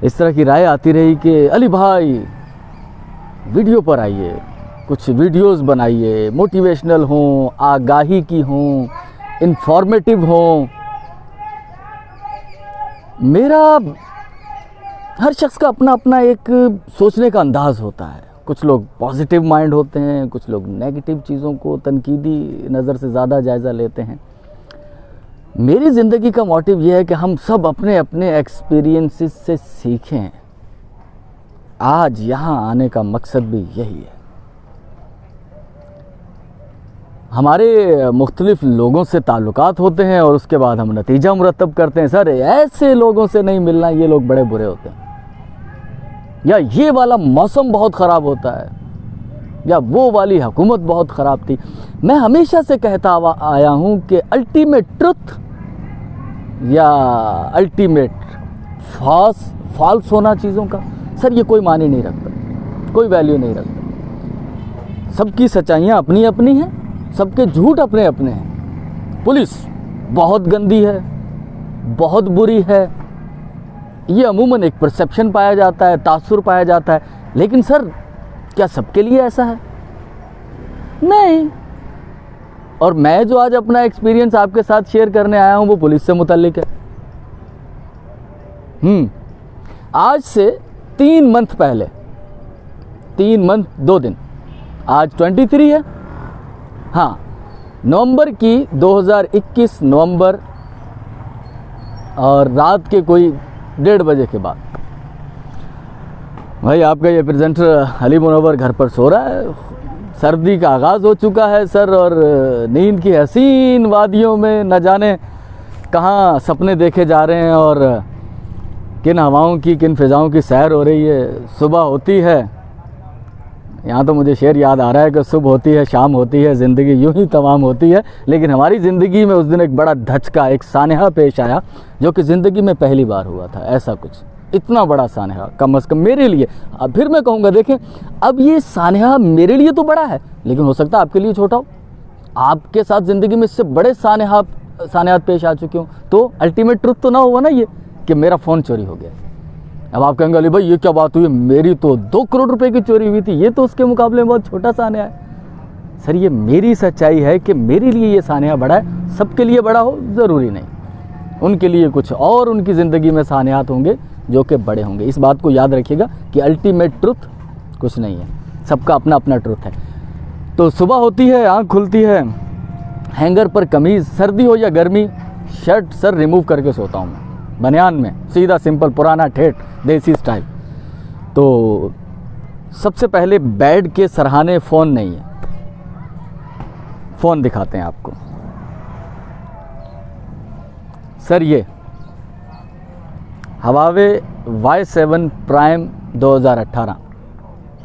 इस तरह की राय आती रही कि अली भाई वीडियो पर आइए, कुछ वीडियोस बनाइए, मोटिवेशनल हों, आगाही की हों, इंफॉर्मेटिव हों। मेरा हर शख्स का अपना अपना एक सोचने का अंदाज़ होता है। कुछ लोग पॉजिटिव माइंड होते हैं, कुछ लोग नेगेटिव चीज़ों को तनकीदी नज़र से ज़्यादा जायज़ा लेते हैं। मेरी ज़िंदगी का मोटिव यह है कि हम सब अपने अपने एक्सपीरियंसेस से सीखें। आज यहाँ आने का मकसद भी यही है। हमारे मुख्तलिफ लोगों से ताल्लुकात होते हैं और उसके बाद हम नतीजा मुरतब करते हैं, सर ऐसे लोगों से नहीं मिलना, ये लोग बड़े बुरे होते हैं, या ये वाला मौसम बहुत ख़राब होता है, या वो वाली हुकूमत बहुत ख़राब थी। मैं हमेशा से कहता आया हूँ कि अल्टीमेट ट्रुथ या अल्टीमेट फॉल्स होना चीज़ों का, सर ये कोई माने नहीं रखता, कोई वैल्यू नहीं रखता। सबकी सच्चाइयाँ अपनी अपनी हैं, सबके झूठ अपने अपने हैं। पुलिस बहुत गंदी है, बहुत बुरी है, ये अमूमन एक परसेप्शन पाया जाता है, तासुर पाया जाता है, लेकिन सर क्या सबके लिए ऐसा है? नहीं। और मैं जो आज अपना एक्सपीरियंस आपके साथ शेयर करने आया हूँ वो पुलिस से मुतल्लिक है। आज से 3 मंथ पहले, 3 मंथ 2 दिन, आज 23 है, हाँ, नवंबर की 2021 नवंबर, और रात के कोई 1:30 बजे के बाद भाई आपका ये प्रेजेंटर अली मुनव्वर घर पर सो रहा है। सर्दी का आगाज़ हो चुका है सर, और नींद की हसीन वादियों में न जाने कहाँ सपने देखे जा रहे हैं और किन हवाओं की, किन फ़िज़ाओं की सैर हो रही है। सुबह होती है, यहाँ तो मुझे शेर याद आ रहा है कि सुबह होती है, शाम होती है, ज़िंदगी यूं ही तमाम होती है। लेकिन हमारी ज़िंदगी में उस दिन एक बड़ा धचका, एक सानहा पेश आया जो कि ज़िंदगी में पहली बार हुआ था। ऐसा कुछ, इतना बड़ा सानहा कम अज़ कम मेरे लिए। अब फिर मैं कहूँगा, देखें, अब ये सानहा मेरे लिए तो बड़ा है, लेकिन हो सकता है आपके लिए छोटा हो। आपके साथ ज़िंदगी में इससे बड़े सानहात पेश आ चुके हों, तो अल्टीमेट ट्रुथ तो ना हुआ ना ये कि मेरा फ़ोन चोरी हो गया। अब आप कहेंगे, अली भाई ये क्या बात हुई, मेरी तो 2 करोड़ रुपए की चोरी हुई थी, ये तो उसके मुकाबले में बहुत छोटा सानहा है। सर ये मेरी सच्चाई है कि मेरे लिए ये सानहा बड़ा है, सबके लिए बड़ा हो ज़रूरी नहीं। उनके लिए कुछ और उनकी ज़िंदगी में सानहात होंगे जो कि बड़े होंगे। इस बात को याद रखिएगा कि अल्टीमेट ट्रुथ कुछ नहीं है, सबका अपना अपना ट्रुथ है। तो सुबह होती है, आँख खुलती है, हैंगर पर कमीज़, सर्दी हो या गर्मी, शर्ट सर रिमूव करके सोता हूँ मैं, बनियान में, सीधा सिंपल पुराना ठेठ देसी स्टाइल। तो सबसे पहले बेड के सरहाने फ़ोन नहीं है, फ़ोन दिखाते हैं आपको। सर ये हवावे Y7 प्राइम 2018।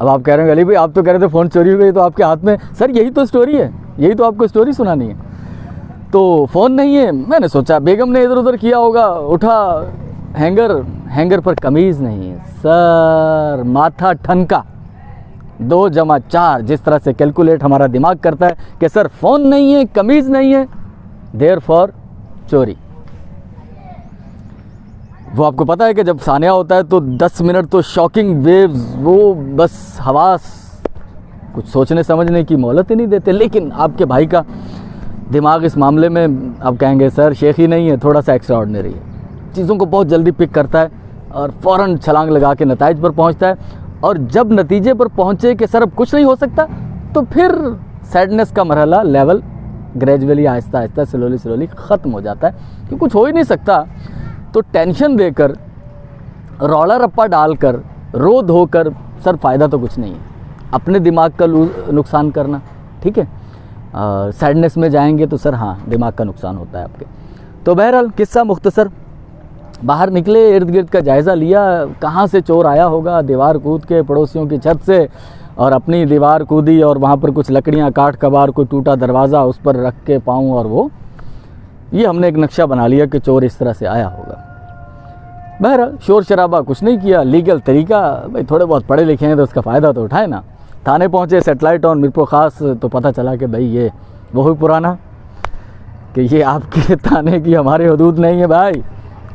अब आप कह रहे हैं, अली भाई आप तो कह रहे थे फ़ोन चोरी हो गई तो आपके हाथ में, सर यही तो स्टोरी है, यही तो आपको स्टोरी सुनानी है। तो फ़ोन नहीं है, मैंने सोचा बेगम ने इधर उधर किया होगा, उठा, हैंगर पर कमीज़ नहीं है सर, माथा ठनका, 2 + 4 जिस तरह से कैलकुलेट हमारा दिमाग करता है कि सर फ़ोन नहीं है, कमीज़ नहीं है, देयरफॉर चोरी। वो आपको पता है कि जब सानहा होता है तो 10 मिनट तो शॉकिंग वेव्स, वो बस हवास, कुछ सोचने समझने की मोहलत ही नहीं देते। लेकिन आपके भाई का दिमाग इस मामले में, आप कहेंगे सर शेख ही नहीं है, थोड़ा सा एक्स्ट्रा ऑर्डिनरी है। चीज़ों को बहुत जल्दी पिक करता है और फ़ौरन छलांग लगा के नतीजे पर पहुंचता है। और जब नतीजे पर पहुंचे कि सर अब कुछ नहीं हो सकता, तो फिर सैडनेस का मरहला, level gradually, Aahista Aahista, slowly ख़त्म हो जाता है कि कुछ हो ही नहीं सकता। तो टेंशन देकर, रौला रप्पा डालकर, रो धोकर सर फ़ायदा तो कुछ नहीं है। अपने दिमाग का नुकसान करना, ठीक है, सैडनेस में जाएंगे तो सर हाँ दिमाग का नुकसान होता है आपके। तो बहरहाल किस्सा मुख्तसर, बाहर निकले, इर्द गिर्द का जायज़ा लिया, कहाँ से चोर आया होगा, दीवार कूद के पड़ोसियों की छत से, और अपनी दीवार कूदी और वहाँ पर कुछ लकड़ियाँ, काट कबार, कोई टूटा दरवाज़ा उस पर रख के पाऊँ, और वो ये हमने एक नक्शा बना लिया कि चोर इस तरह से आया होगा। बहरहाल शोर शराबा कुछ नहीं किया, लीगल तरीका, भाई थोड़े बहुत पढ़े लिखे हैं तो उसका फ़ायदा तो उठाए ना। थाने पहुँचे, सेटेलाइट ऑन मिरपुर ख़ास, तो पता चला कि भाई ये वही पुराना कि ये आपके थाने की हमारे हदूद नहीं है भाई,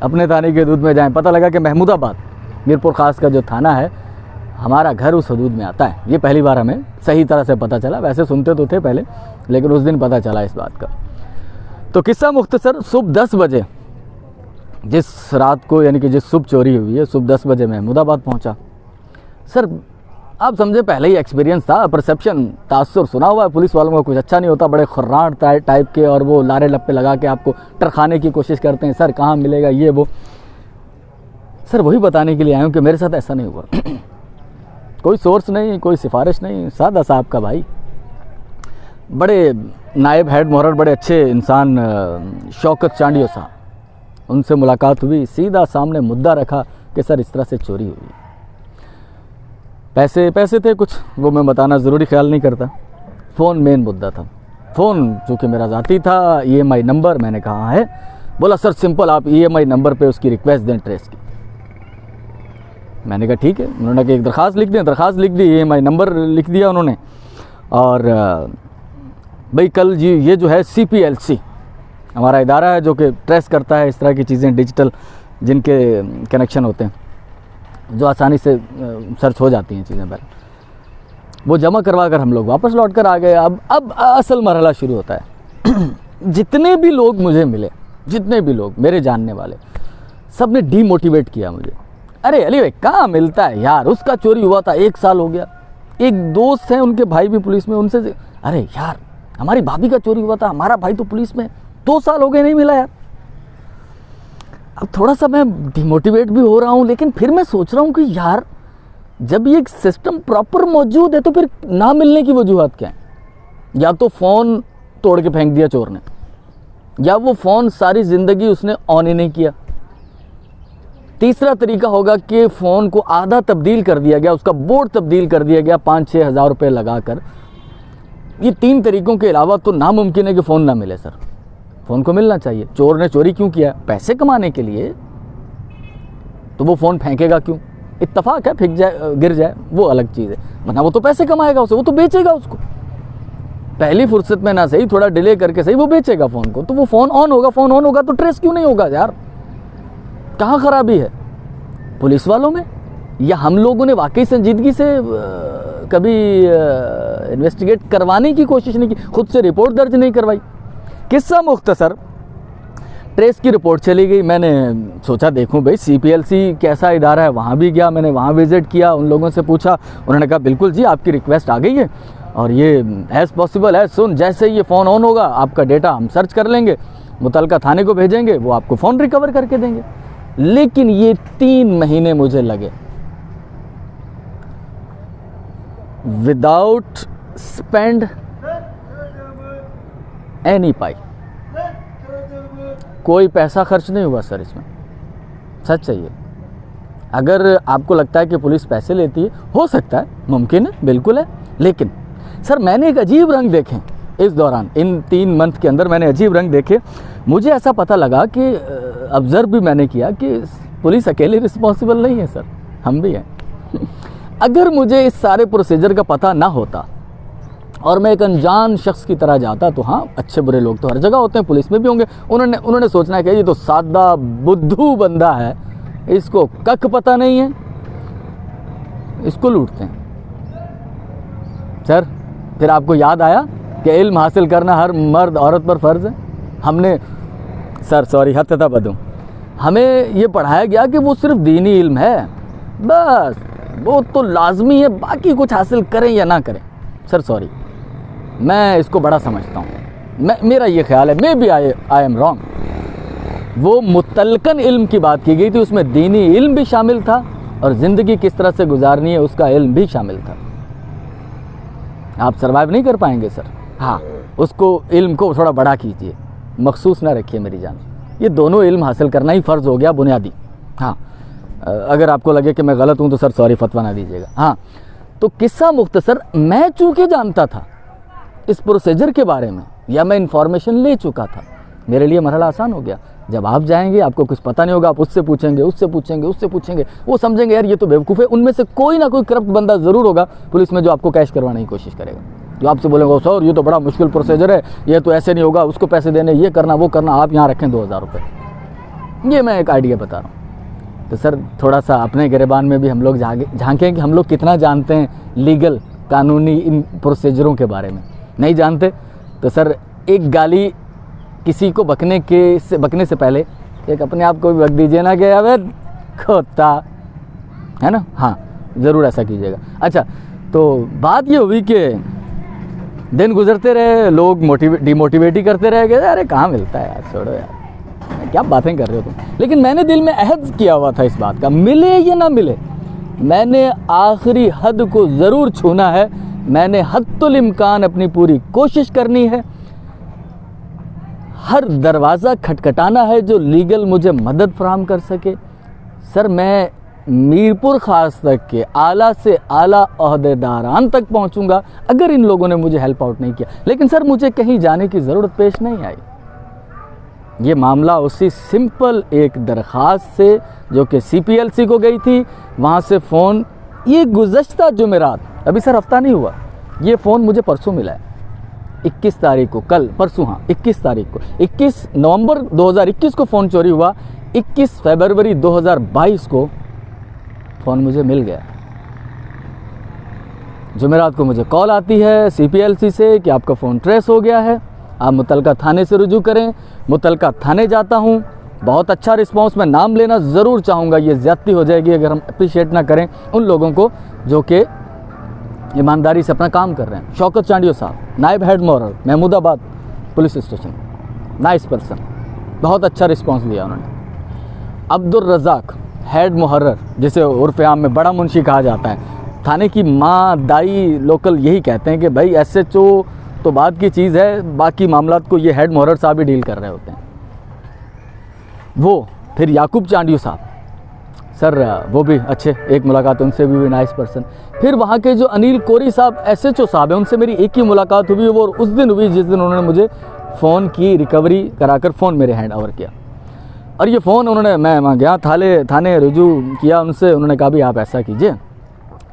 अपने थाने की हदूद में जाएं। पता लगा कि महमूदाबाद, मीरपुर ख़ास का जो थाना है, हमारा घर उस हदूद में आता है। ये पहली बार हमें सही तरह से पता चला, वैसे सुनते तो थे पहले, लेकिन उस दिन पता चला इस बात का। तो किस्सा मुख्तसर, सुबह 10 बजे जिस रात को, यानी कि जिस सुबह चोरी हुई है, सुबह 10 बजे महमूदाबाद पहुंचा। सर आप समझे, पहले ही एक्सपीरियंस था, परसेप्शन, तासुर सुना हुआ है पुलिस वालों का कुछ अच्छा नहीं होता, बड़े खुर्रान टाइप के, और वो लारे लप्पे लगा के आपको टरखाने की कोशिश करते हैं, सर कहाँ मिलेगा ये वो। सर वही बताने के लिए आया हूँ कि मेरे साथ ऐसा नहीं हुआ। कोई सोर्स नहीं, कोई सिफारिश नहीं, सादा साहब का भाई, बड़े नायब हेड मोहर्रर, बड़े अच्छे इंसान शौकत चांडियो साहब, उनसे मुलाकात हुई, सीधा सामने मुद्दा रखा कि सर इस तरह से चोरी हुई। पैसे थे कुछ, वो मैं बताना ज़रूरी ख्याल नहीं करता। फ़ोन मेन मुद्दा था। फ़ोन चूँकि मेरा ज़ाती था, EMI नंबर, मैंने कहा है, बोला सर सिंपल आप EMI नंबर पे उसकी रिक्वेस्ट दें ट्रेस की। मैंने कहा ठीक है। उन्होंने कहा एक दरख्वास्त लिख दें, दरख्वास्त लिख दी, EMI नंबर लिख दिया उन्होंने, और भाई कल जी ये जो है CPLC हमारा इदारा है जो कि ट्रेस करता है इस तरह की चीज़ें, डिजिटल जिनके कनेक्शन होते हैं, जो आसानी से सर्च हो जाती हैं चीज़ें, पहले वो जमा करवा कर हम लोग वापस लौट कर आ गए। अब असल मरहला शुरू होता है। जितने भी लोग मुझे मिले, जितने भी लोग मेरे जानने वाले, सब ने डीमोटिवेट किया मुझे। अरे अली भाई कहाँ मिलता है यार, उसका चोरी हुआ था 1 साल हो गया। एक दोस्त हैं, उनके भाई भी पुलिस में, उनसे अरे यार हमारी भाभी का चोरी हुआ था, हमारा भाई तो पुलिस में, 2 साल हो गए नहीं मिला यार। अब थोड़ा सा मैं डिमोटिवेट भी हो रहा हूँ, लेकिन फिर मैं सोच रहा हूँ कि यार जब ये सिस्टम प्रॉपर मौजूद है तो फिर ना मिलने की वजूहत क्या है? या तो फ़ोन तोड़ के फेंक दिया चोर ने, या वो फ़ोन सारी ज़िंदगी उसने ऑन ही नहीं किया। तीसरा तरीका होगा कि फ़ोन को आधा तब्दील कर दिया गया, उसका बोर्ड तब्दील कर दिया गया 5-6 हज़ार रुपये लगा कर। ये 3 तरीक़ों के अलावा तो नामुमकिन है कि फ़ोन ना मिले सर। फ़ोन को मिलना चाहिए। चोर ने चोरी क्यों किया? पैसे कमाने के लिए। तो वो फ़ोन फेंकेगा क्यों? इत्तफाक है फेंक जाए, गिर जाए, वो अलग चीज़ है, वरना वो तो पैसे कमाएगा उसे, वो तो बेचेगा उसको। पहली फुर्सत में ना सही, थोड़ा डिले करके सही, वो बेचेगा फ़ोन को। तो वो फ़ोन ऑन होगा, फ़ोन ऑन होगा तो ट्रेस क्यों नहीं होगा यार? कहाँ ख़राबी है? पुलिस वालों में, या हम लोगों ने वाकई संजीदगी से कभी इन्वेस्टिगेट करवाने की कोशिश नहीं की, खुद से रिपोर्ट दर्ज नहीं करवाई? किस्सा मुख्तसर, ट्रेस की रिपोर्ट चली गई। मैंने सोचा देखूं भाई CPLC कैसा इदारा है, वहाँ भी गया, मैंने वहाँ विज़िट किया, उन लोगों से पूछा, उन्होंने कहा बिल्कुल जी आपकी रिक्वेस्ट आ गई है और ये एज़ पॉसिबल है सुन, जैसे ही ये फ़ोन ऑन होगा आपका डेटा हम सर्च कर लेंगे, मुतलका थाने को भेजेंगे, वो आपको फ़ोन रिकवर करके देंगे। लेकिन ये 3 महीने मुझे लगे विदाउट स्पेंड एनी पाई, कोई पैसा खर्च नहीं हुआ सर इसमें। सच चाहिए। अगर आपको लगता है कि पुलिस पैसे लेती है, हो सकता है, मुमकिन है, बिल्कुल है, लेकिन सर मैंने एक अजीब रंग देखे इस दौरान, इन 3 मंथ के अंदर मैंने अजीब रंग देखे। मुझे ऐसा पता लगा कि ऑब्ज़र्व भी मैंने किया कि पुलिस अकेले रिस्पॉन्सिबल नहीं है सर, हम भी हैं। अगर मुझे इस सारे प्रोसीजर का पता ना होता और मैं एक अनजान शख्स की तरह जाता, तो हाँ अच्छे बुरे लोग तो हर जगह होते हैं, पुलिस में भी होंगे, उन्होंने सोचना है कि ये तो सादा बुद्धू बंदा है, इसको कख पता नहीं है, इसको लूटते हैं। सर फिर आपको याद आया कि इल्म हासिल करना हर मर्द औरत पर फ़र्ज़ है। हमने सर सॉरी हद तक बदूँ, हमें ये पढ़ाया गया कि वो सिर्फ दीनी इल्म है, बस वो तो लाजमी है, बाकी कुछ हासिल करें या ना करें। सर सॉरी, मैं इसको बड़ा समझता हूँ, मेरा ये ख्याल है, maybe I am wrong. वो मुतलकन इल्म की बात की गई थी, उसमें दीनी इल्म भी शामिल था और ज़िंदगी किस तरह से गुजारनी है उसका इल्म भी शामिल था। आप सर्वाइव नहीं कर पाएंगे सर। हाँ, उसको इल्म को थोड़ा बड़ा कीजिए, मखसूस ना रखिए मेरी जान। ये दोनों इल्म हासिल करना ही फ़र्ज़ हो गया बुनियादी। हाँ, अगर आपको लगे कि मैं गलत हूँ तो सर सॉरी, फतवा ना दीजिएगा। हाँ, तो किस्सा मुख्तसर, मैं चूँकि जानता था इस प्रोसीजर के बारे में, या मैं इन्फॉर्मेशन ले चुका था, मेरे लिए मरहला आसान हो गया। जब आप जाएंगे आपको कुछ पता नहीं होगा, आप उससे पूछेंगे, उससे पूछेंगे, उससे पूछेंगे, वो समझेंगे यार ये तो बेवकूफ़ है। उनमें से कोई ना कोई करप्ट बंदा ज़रूर होगा पुलिस में जो आपको कैश करवाने की कोशिश करेगा, जो आपसे बोलेंगे सर ये तो बड़ा मुश्किल प्रोसीजर है, ये तो ऐसे नहीं होगा, उसको पैसे देने, ये करना वो करना, आप यहाँ रखें 2000 रुपये। ये मैं एक आइडिया बता रहा हूँ। तो सर थोड़ा सा अपने गिरेबान में भी हम लोग झांकें कि हम लोग कितना जानते हैं लीगल कानूनी इन प्रोसीजरों के बारे में। नहीं जानते तो सर एक गाली किसी को बकने से पहले एक अपने आप को भी बक दीजिए ना कि अबे खोता, है ना। हाँ ज़रूर ऐसा कीजिएगा। अच्छा, तो बात ये हुई कि दिन गुजरते रहे, लोग डिमोटिवेट ही करते रह गए, अरे कहाँ मिलता है यार, छोड़ो यार क्या बातें कर रहे हो तुम। लेकिन मैंने दिल में अहद किया हुआ था इस बात का, मिले या ना मिले मैंने आखिरी हद को ज़रूर छूना है, मैंने हद्दुल इम्कान अपनी पूरी कोशिश करनी है, हर दरवाज़ा खटखटाना है जो लीगल मुझे मदद फराहम कर सके। सर मैं मीरपुर ख़ास तक के आला से आला ओहदेदारान तक पहुंचूंगा अगर इन लोगों ने मुझे हेल्प आउट नहीं किया। लेकिन सर मुझे कहीं जाने की ज़रूरत पेश नहीं आई। ये मामला उसी सिंपल एक दरख्वास्त से जो कि CPLC को गई थी, वहाँ से फ़ोन, ये गुज़श्ता जुमेरात, अभी सर हफ्ता नहीं हुआ, ये फ़ोन मुझे परसों मिला है 21 तारीख को, कल परसों, हाँ 21 तारीख को, 21 नवंबर 2021 को फ़ोन चोरी हुआ, 21 फरवरी 2022 को फ़ोन मुझे मिल गया। जुमेरात को मुझे कॉल आती है CPLC से कि आपका फ़ोन ट्रेस हो गया है, आप मुतलका थाने से रुजू करें। मुतलका थाने जाता हूँ, बहुत अच्छा रिस्पांस, मैं नाम लेना ज़रूर चाहूँगा, ये ज़्यादती हो जाएगी अगर हम अप्रिशिएट ना करें उन लोगों को जो कि ईमानदारी से अपना काम कर रहे हैं। शौकत चांडियो साहब, नायब हेड मोहर्रर Mahmudabad police station, nice person, बहुत अच्छा रिस्पांस दिया उन्होंने। अब्दुल रज़ाक हेड मुहर्रर, जिसे उर्फ़ आम में बड़ा मुंशी कहा जाता है, थाने की माँ दाई लोकल यही कहते हैं कि भाई SHO तो बात की चीज़ है, बाकी मामलात को ये हेड मुहर्रर साहब ही डील कर रहे होते हैं। वो फिर याकूब चांडियो साहब, सर वो भी अच्छे, एक मुलाकात उनसे भी नाइस पर्सन। फिर वहाँ के जो अनिल कोरी साहब SHO साहब हैं, उनसे मेरी एक ही मुलाकात हुई, वो उस दिन हुई जिस दिन उन्होंने मुझे फ़ोन की रिकवरी कराकर फ़ोन मेरे हैंड ओवर किया। और ये फ़ोन उन्होंने, मैं वहाँ गया थाने रुजू किया उनसे, उन्होंने कहा भाई आप ऐसा कीजिए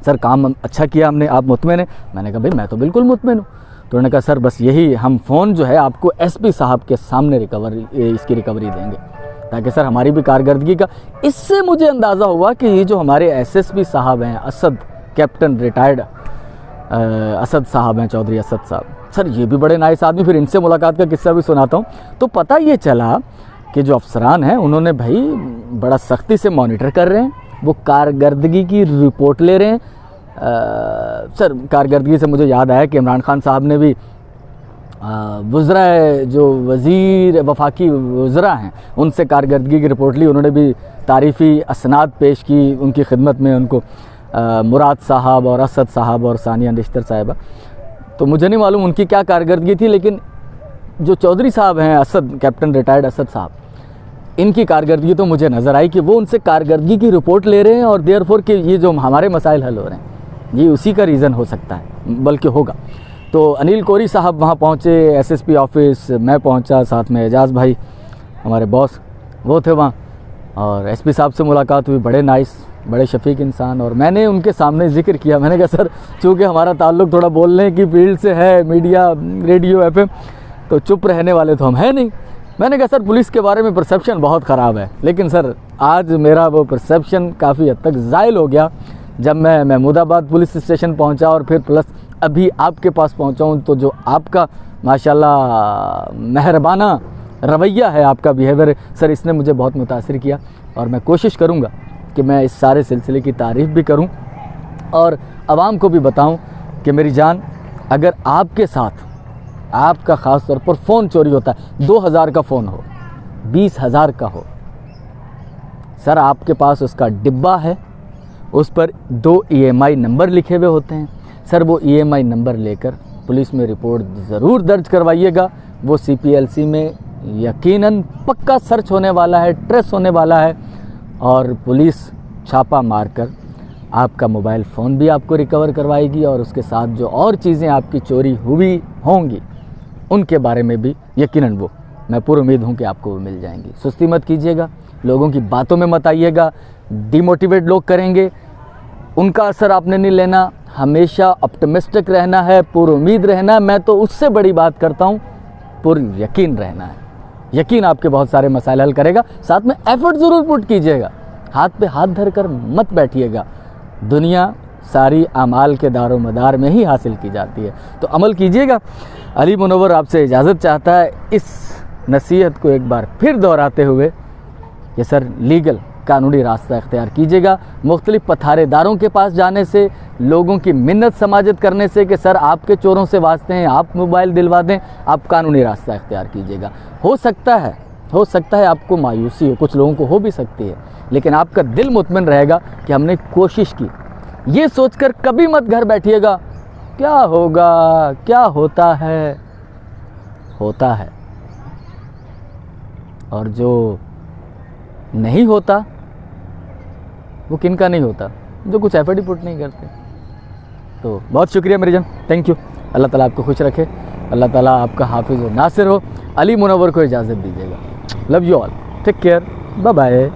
सर, काम अच्छा किया हमने, आप मुतमईन हैं? मैंने कहा भाई मैं तो बिल्कुल मुतमईन हूँ। तो उन्होंने कहा सर बस यही, हम फ़ोन जो है आपको SP साहब के सामने इसकी रिकवरी देंगे ताकि सर हमारी भी कारकर्दगी का। इससे मुझे अंदाज़ा हुआ कि ये जो हमारे SSP साहब हैं, असद, कैप्टन रिटायर्ड असद साहब हैं, चौधरी असद साहब, सर ये भी बड़े नाइस आदमी। फिर इनसे मुलाकात का किस्सा भी सुनाता हूँ। तो पता ये चला कि जो अफसरान हैं उन्होंने भाई बड़ा सख्ती से मॉनिटर कर रहे हैं, वो कारकर्दगी की रिपोर्ट ले रहे हैं। सर कारकर्दगी से मुझे याद आया कि इमरान खान साहब ने भी वज़रा जो वज़ीर वफाकी वज़रा हैं उनसे कारकर्दगी की रिपोर्ट ली, उन्होंने भी तारीफ़ी असनाद पेश की उनकी खिदमत में उनको, मुराद साहब और असद साहब और सानिया निश्तर साहिबा। तो मुझे नहीं मालूम उनकी क्या कारकर्दगी थी, लेकिन जो चौधरी साहब हैं असद, कैप्टन रिटायर्ड असद साहब, इनकी कारकर्दगी तो मुझे नज़र आई कि वो उनसे कारकर्दगी की रिपोर्ट ले रहे हैं और देयरफॉर कि ये जो हमारे मसाइल हल हो रहे हैं ये उसी का रीज़न हो सकता है, बल्कि होगा। तो अनिल कोरी साहब वहाँ पहुँचे, SSP ऑफिस, मैं पहुँचा, साथ में एजाज़ भाई हमारे बॉस वो थे वहाँ, और SP साहब से मुलाकात हुई, बड़े नाइस, बड़े शफीक इंसान। और मैंने उनके सामने ज़िक्र किया, मैंने कहा सर चूँकि हमारा ताल्लुक़ थोड़ा बोलने की फील्ड से है, मीडिया, रेडियो, FM, तो चुप रहने वाले तो हम हैं नहीं। मैंने कहा सर पुलिस के बारे में परसेप्शन बहुत ख़राब है, लेकिन सर आज मेरा वो परसेप्शन काफ़ी हद तक ज़ायल हो गया जब मैं महमूदाबाद पुलिस स्टेशन पहुंचा और फिर प्लस अभी आपके पास पहुंचा हूं। तो जो आपका माशाल्लाह मेहरबाना रवैया है, आपका बिहेवियर सर, इसने मुझे बहुत मुतासिर किया। और मैं कोशिश करूंगा कि मैं इस सारे सिलसिले की तारीफ़ भी करूं और आवाम को भी बताऊं कि मेरी जान, अगर आपके साथ आपका ख़ास तौर पर फ़ोन चोरी होता है, 2000 का फ़ोन हो, 20,000 का हो, सर आपके पास उसका डिब्बा है, उस पर 2 EMI नंबर लिखे हुए होते हैं। सर वो EMI नंबर लेकर पुलिस में रिपोर्ट ज़रूर दर्ज करवाइएगा। वो CPLC में यकीनन पक्का सर्च होने वाला है, ट्रेस होने वाला है, और पुलिस छापा मारकर आपका मोबाइल फ़ोन भी आपको रिकवर करवाएगी और उसके साथ जो और चीज़ें आपकी चोरी हुई होंगी उनके बारे में भी यकीनन वो, मैं पूरी उम्मीद हूँ कि आपको वो मिल जाएंगी। सुस्ती मत कीजिएगा, लोगों की बातों में मत आइएगा, डिमोटिवेट लोग करेंगे, उनका असर आपने नहीं लेना, हमेशा ऑप्टिमिस्टिक रहना है, पूरी उम्मीद रहना है। मैं तो उससे बड़ी बात करता हूँ, पूरी यकीन रहना है। यकीन आपके बहुत सारे मसाइल हल करेगा, साथ में एफर्ट ज़रूर पुट कीजिएगा। हाथ पे हाथ धर कर मत बैठिएगा। दुनिया सारी अमाल के दारो मदार में ही हासिल की जाती है, तो अमल कीजिएगा। अली मुनव्वर आपसे इजाज़त चाहता है इस नसीहत को एक बार फिर दोहराते हुए कि सर लीगल कानूनी रास्ता इख्तियार कीजिएगा। मुख्तलिफ पथारेदारों के पास जाने से, लोगों की मिन्नत समाजत करने से कि सर आपके चोरों से वास्ते हैं, आप मोबाइल दिलवा दें, आप कानूनी रास्ता इख्तियार कीजिएगा। हो सकता है आपको मायूसी हो, कुछ लोगों को हो भी सकती है, लेकिन आपका दिल मुतमिन रहेगा कि हमने कोशिश की। ये सोचकर कभी मत घर बैठिएगा क्या होगा, क्या होता है और जो नहीं होता वो किनका नहीं होता, जो कुछ एफर्ट ही पुट नहीं करते। तो बहुत शुक्रिया मेरी जान, थैंक यू। अल्लाह ताला आपको खुश रखे, अल्लाह ताला आपका हाफिज़ व नासिर हो। अली मुनव्वर को इजाज़त दीजिएगा। Love you all, take care, bye bye.